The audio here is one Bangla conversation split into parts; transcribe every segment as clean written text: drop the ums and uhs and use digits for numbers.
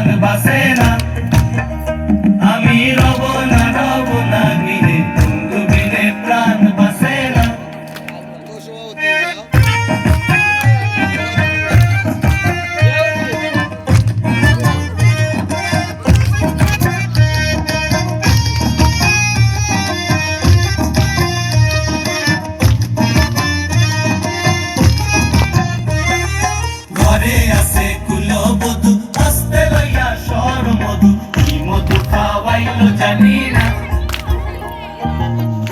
প্রাণ বাসে না, আমি রব না গৃহে, বন্ধু বিনে প্রাণ বাসে না। ঘরে আছে কুলবধূ, হস্তে লইয়া সরমধু, কি মধু খাওয়াইলো জানি না।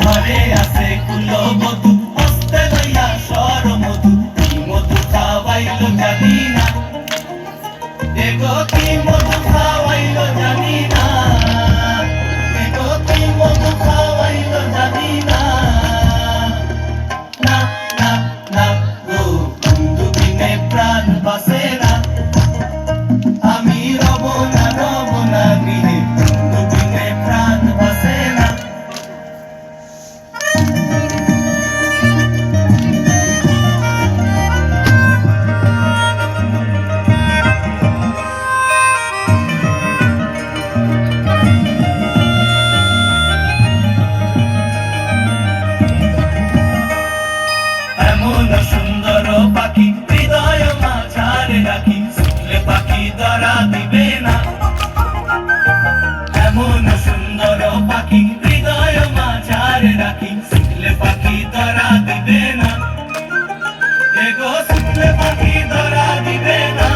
ঘরে আছে কুলবধূ, হস্তে লইয়া সরমধু, কি মধু খাওয়াইলো জানি না। এগো কি মধু খাওয়াইলো জানি না, এগো কি মধু খাওয়াইলো জানি না। না না না গো, বন্ধু বিনে প্রাণ বাসে না, আমি রব না গৃহে, বন্ধু বিনে প্রাণ বাসে না। এমন সুন্দর পাখি হৃদয় মাঝারে রাখি, শুনলে পাখি ধরা দিবে না। এমন সুন্দর পাখি হৃদয় মাঝারে রাখি, শুনলে পাখি ধরা দিবে না। এগো শুনলে পাখি ধরা দিবে না,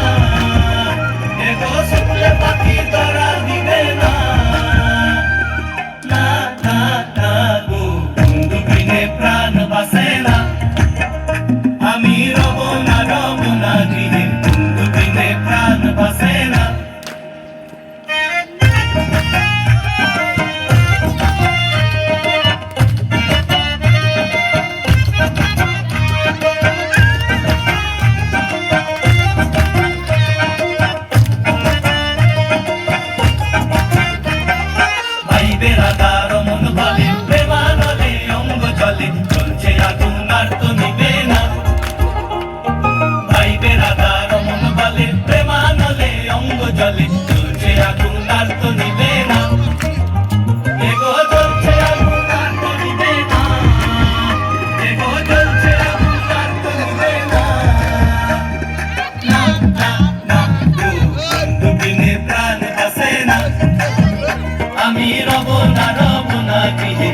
এগো শুনলে পাখি ধরা দিবে না। না না না গো, বন্ধু বিনে প্রাণ বাসে না, আমি রব না গৃহে, বন্ধু বিনে প্রাণ বাসে না। ভাই বেড়াদার মন বলে, প্রেমানলে অঙ্গ জলে, চলছে আগুন আর তো নিবে না। ভাই বেড়াদার মন বলে, প্রেমানলে অঙ্গ জলে, চলছে আগুন আর তো নিবে না। এগো জ্বলছে আগুন আর তো নিবে না, এগো জ্বলছে আগুন আর তো নিবে না। না না না গো, বন্ধু বিনে প্রাণ বাসে না, আমি রব না গৃহে,